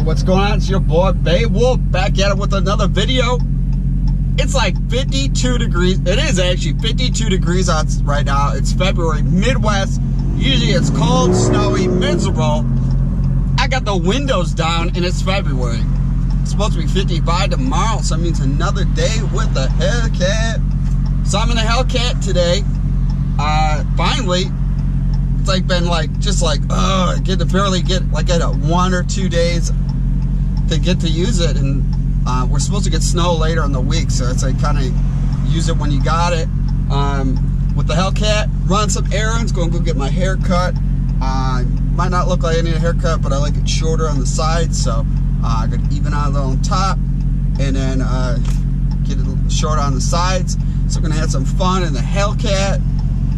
What's going on? It's your boy Beowulf back at it with another video. It's like 52 degrees. It is actually 52 degrees out right now. It's February, Midwest. Usually it's cold, snowy, miserable. I got the windows down and it's February. It's supposed to be 55 tomorrow, so that means another day with the Hellcat. So I'm in a Hellcat today. Finally. It's like been like just like get to barely get like at 1 or 2 days to get to use it, and we're supposed to get snow later in the week, so it's like kind of use it when you got it. With the Hellcat, run some errands, go get my hair cut. Might not look like I need a haircut, but I like it shorter on the sides, so I could even out on top and then get it shorter on the sides. So we're gonna have some fun in the Hellcat,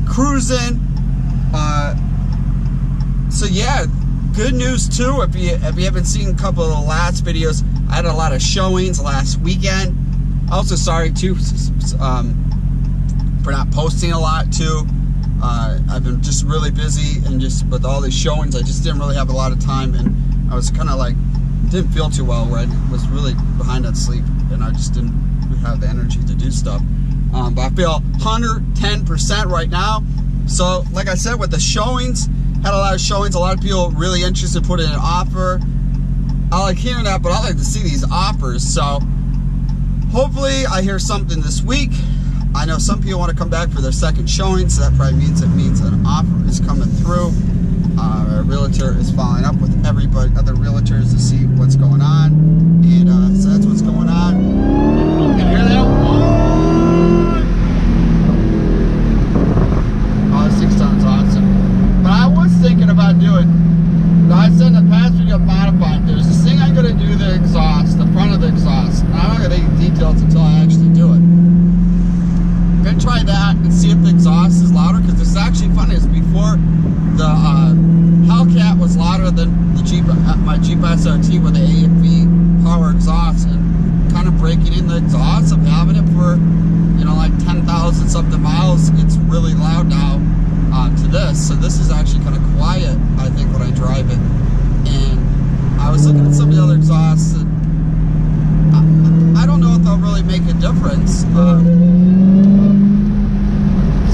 cruising. So yeah, good news too. If you haven't seen a couple of the last videos, I had a lot of showings last weekend. Also sorry too for not posting a lot too. I've been just really busy, and just with all these showings, I just didn't really have a lot of time, and I was kind of like didn't feel too well, where I was really behind on sleep, and I just didn't have the energy to do stuff. But I feel 110% right now. So, like I said, with the showings, had a lot of showings. A lot of people really interested in putting an offer. I like hearing that, but I like to see these offers. So, hopefully, I hear something this week. I know some people want to come back for their second showing, so that probably means an offer is coming through. Our realtor is following up with everybody, other realtors, to see what's going on, and so that's what's going on. You can hear that? Sounds awesome. But I was thinking about doing, I said in the past video, modified. There's this thing I'm going to do, the exhaust, the front of the exhaust. And I'm not going to get details until I actually do it. I'm going to try that and see if the exhaust is louder, because it's actually funny. It's before the Hellcat was louder than the Jeep, my Jeep SRT with the AFV power exhaust, and kind of breaking in the exhaust of having it for, you know, like 10,000 something miles. It's really loud now. To this, so this is actually kind of quiet, I think, when I drive it. And I was looking at some of the other exhausts, and I don't know if they'll really make a difference. I've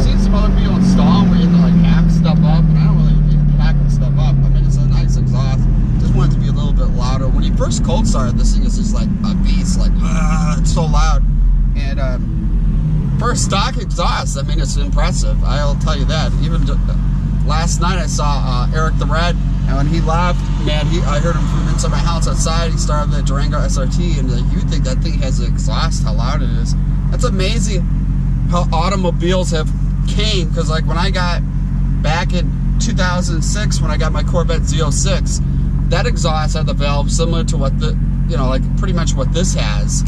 seen some other people install them where you have to like hack stuff up, and I don't really need hacking stuff up. I mean, it's a nice exhaust, just want it to be a little bit louder. When you first cold start, this thing is just like a beast, like it's so loud. And for a stock exhaust, I mean, it's impressive. I'll tell you that. Even last night I saw Eric the Red, and when he left, man, I heard him from inside my house outside. He started the Durango SRT, and you think that thing has an exhaust, how loud it is. That's amazing how automobiles have came, because like when I got back in 2006, when I got my Corvette Z06, that exhaust had the valve similar to what the, you know, like pretty much what this has.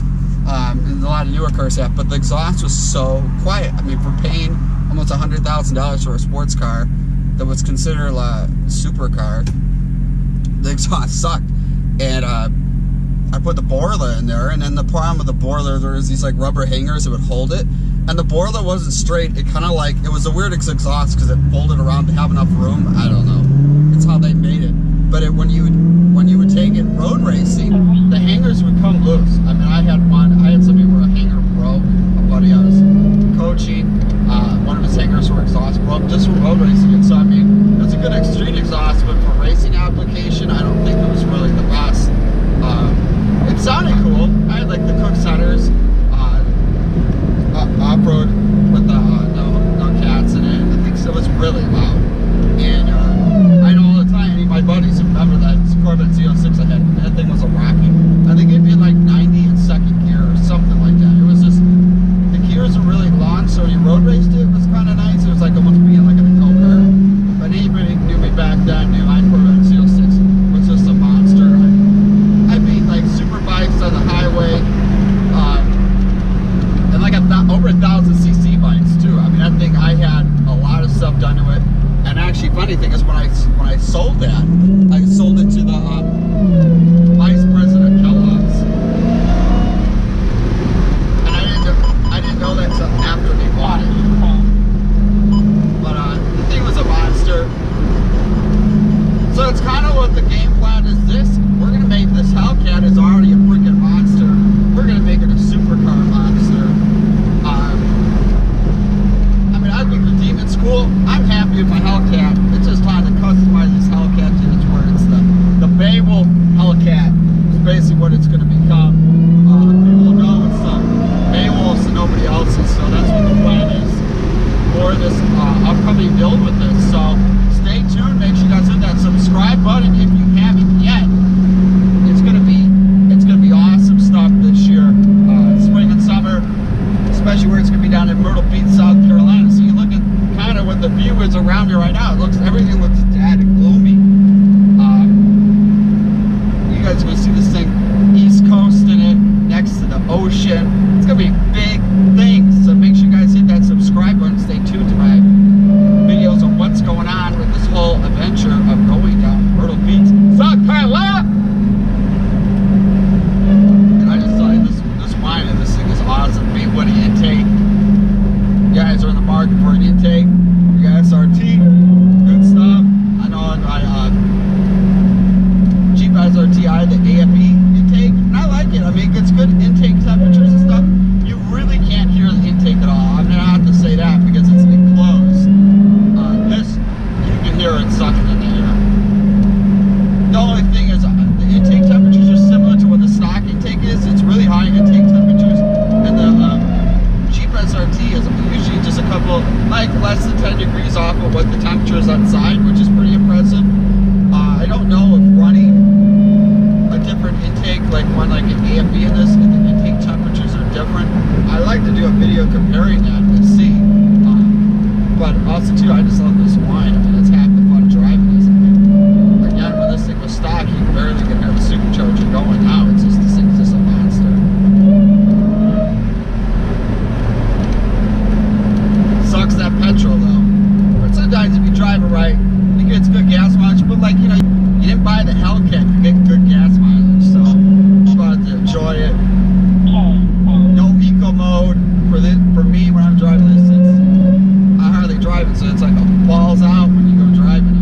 And a lot of newer cars have, but the exhaust was so quiet. I mean, for paying almost $100,000 for a sports car that was considered a supercar, the exhaust sucked. And I put the boiler in there, and then the problem with the boiler, there was these like rubber hangers that would hold it, and the boiler wasn't straight. It kind of like, it was a weird exhaust because it folded around to have enough room. I don't know. It's how they made it. But when you would take it road racing, the hangers would come loose. I mean, I had somebody where a hanger broke. A buddy I was coaching, one of his hangers for exhaust broke just from road racing. And so, I mean, it was a good street exhaust, but for racing application, I don't think it was really the best. It sounded cool. I had like the Cook Centers off-road with no cats in it. I think so. It was really loud. And I know all the time, my SRTI, the AFE intake, and I like it. I mean, it gets good intake temperatures and stuff. You really can't hear the intake at all. I'm gonna have to say that because it's enclosed. This, you can hear it sucking in the air. The only thing is, the intake temperatures are similar to what the stock intake is. It's really high intake temperatures, and the Jeep SRT is usually just a couple, like less than 10 degrees off of what the temperature is outside, which is pretty impressive. I don't know if running a different intake, like one like an AFB in this, and the intake temperatures are different. I like to do a video comparing that and see. But also too, I just love this wine. I mean, it's half the fun driving is. Again, when this thing was stock, you barely can have a supercharger going. Now it's just, this thing's just a monster. Sucks that petrol though. But sometimes if you drive it right, it gets good gas mileage. But like, you know, you didn't buy the Hellcat to get good gas mileage, so I'm about to enjoy it. No eco mode for me when I'm driving this. I hardly drive it, so it's like a balls out when you go driving it.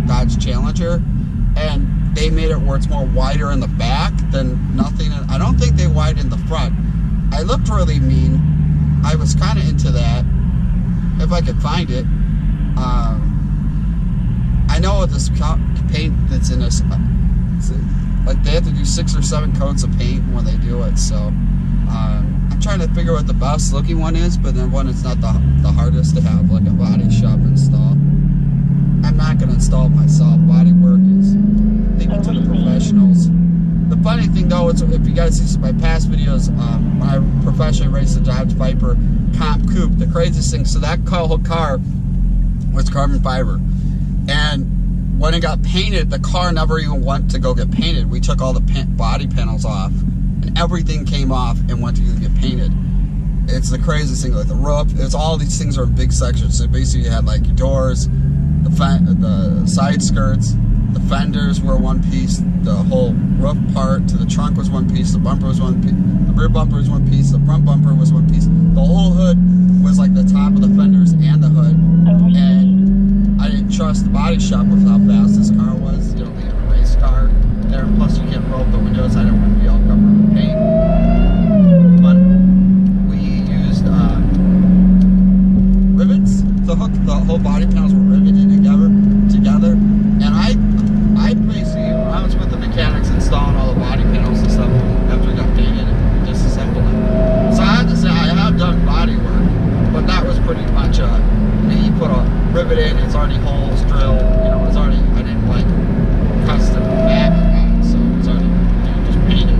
Dodge Challenger, and they made it where it's more wider in the back than nothing. I don't think they widened the front. I looked really mean. I was kind of into that, if I could find it. I know this paint that's in this, like they have to do 6 or 7 coats of paint when they do it. So I'm trying to figure out what the best looking one is, but then one that's not the hardest to have, like a body shop install. I'm not going to install it myself. Body work is leave it to the professionals. The funny thing though, is if you guys see my past videos, when I professionally raced the Dodge Viper Comp Coupe, the craziest thing, so that whole car was carbon fiber. And when it got painted, the car never even went to go get painted. We took all the body panels off, and everything came off and went to go get painted. It's the craziest thing, like the roof, it's all these things are in big sections. So basically you had like your doors, the side skirts, the fenders were one piece, the whole roof part to the trunk was one piece, the bumper was one piece, the rear bumper was one piece, the front bumper was one piece. The whole hood was like the top of the fenders and the hood. And I didn't trust the body shop with how fast this car was. You know, they have a race car there, plus you can't roll up the windows. I didn't want to be all covered with paint. But we used rivets. The whole body panels were riveted together, and I basically, when I was with the mechanics installing all the body panels and stuff after it got painted and disassembled it. So I have to say I have done body work, but that was pretty much you put a rivet in, it's already holes drilled, you know, it's already, I didn't like custom fabric on it, so it's already, you know, just painted.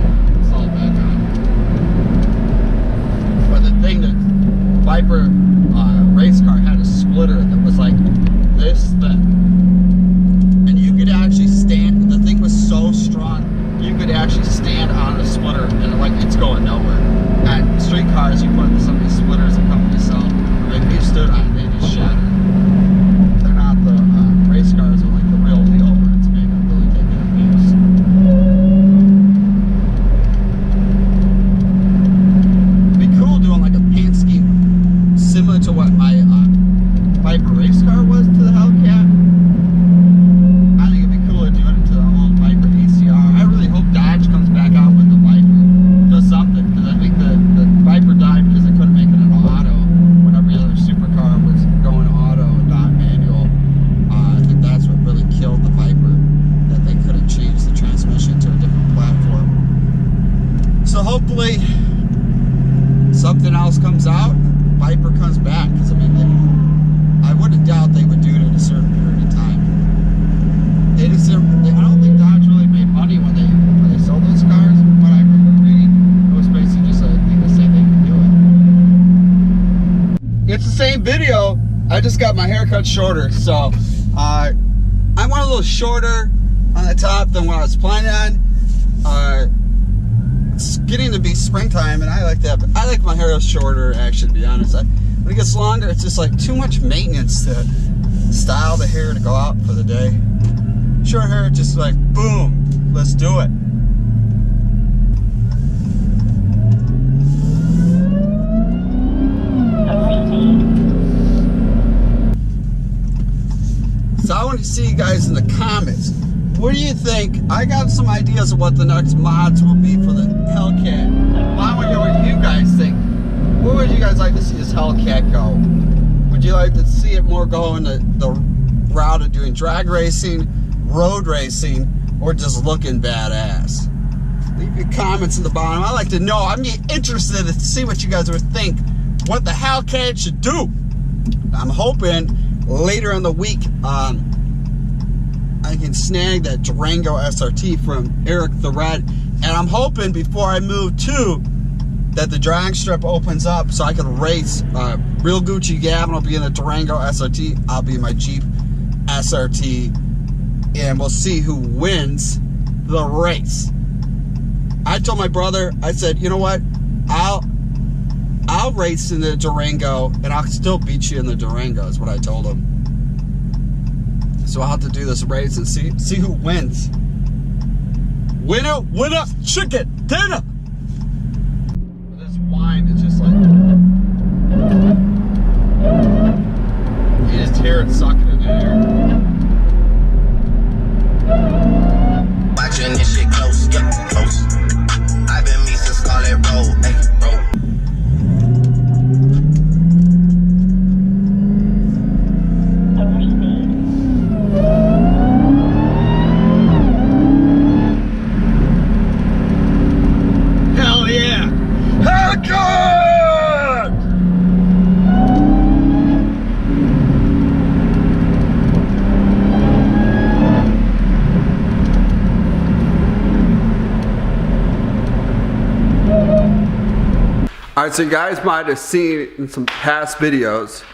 something else comes out, Viper comes back. Because I mean, I wouldn't doubt they would do it in a certain period of time. I don't think Dodge really made money when they sold those cars. But I remember reading, it was basically just a thing to say they could do it. It's the same video. I just got my hair cut shorter, so I want a little shorter on the top than what I was planning on. It's getting to be springtime, and I like that. But I like my hair shorter, actually, to be honest. When it gets longer, it's just like too much maintenance to style the hair to go out for the day. Short hair, just like boom, let's do it. So I want to see you guys in the comments. What do you think? I got some ideas of what the next mods will be for the Hellcat. Well, I want to know what you guys think. Where would you guys like to see this Hellcat go? Would you like to see it more go in the route of doing drag racing, road racing, or just looking badass? Leave your comments in the bottom. I like to know. I'm interested to see what you guys would think, what the Hellcat should do. I'm hoping later in the week, I can snag that Durango SRT from Eric the Red, and I'm hoping before I move to that the drag strip opens up so I can race. Real Gucci Gavin will be in the Durango SRT. I'll be in my Jeep SRT, and we'll see who wins the race. I told my brother, I said, you know what? I'll race in the Durango, and I'll still beat you in the Durango, is what I told him. So I'll have to do this race and see who wins. Winner, winner, chicken dinner. This wine is just like, you just hear it sucking in the air. Watching this shit close, yeah, close. I've been me since Scarlet Road, hey, road. Alright, so you guys might have seen in some past videos,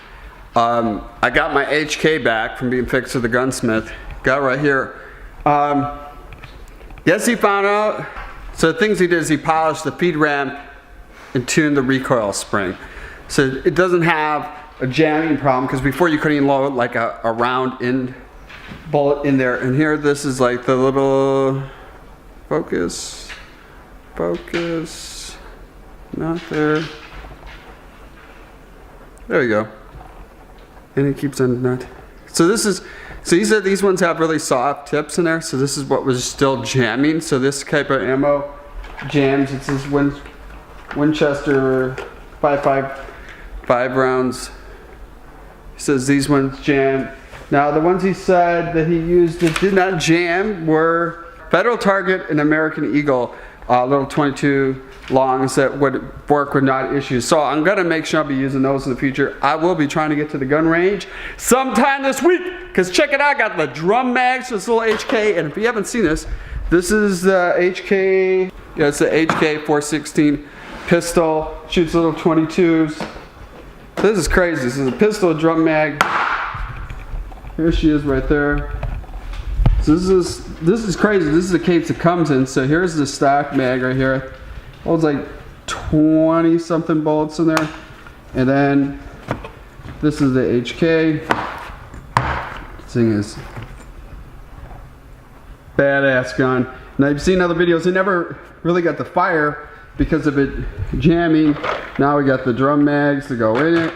I got my HK back from being fixed to the gunsmith. Got it right here. Yes, he found out. So the things he did is he polished the feed ram and tuned the recoil spring. So it doesn't have a jamming problem, because before you couldn't even load like a round end bullet in there. And here, this is like the little focus, not there. There we go. And it keeps on that. So this is, so he said these ones have really soft tips in there. So this is what was still jamming. So this type of ammo jams. It's this Winchester 5.55 rounds. He says these ones jam. Now the ones he said that he used that did not jam were Federal Target and American Eagle, little 22 longs that would work with not issues. So I'm gonna make sure I'll be using those in the future. I will be trying to get to the gun range sometime this week, because check it out, I got the drum mags for this little HK, and if you haven't seen this, this is the HK, yeah, it's the HK 416 pistol, shoots little 22s. This is crazy. This is a pistol drum mag. Here she is right there. So this is crazy. This is the case it comes in. So here's the stock mag right here. Holds like 20 something bullets in there. And then this is the HK. This thing is badass gun. Now you've seen other videos, it never really got the fire because of it jamming. Now we got the drum mags to go in it.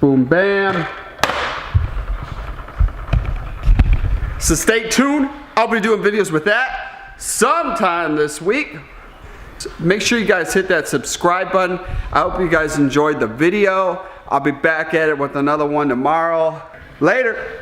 Boom, bam. So stay tuned. I'll be doing videos with that sometime this week. So make sure you guys hit that subscribe button. I hope you guys enjoyed the video. I'll be back at it with another one tomorrow. Later.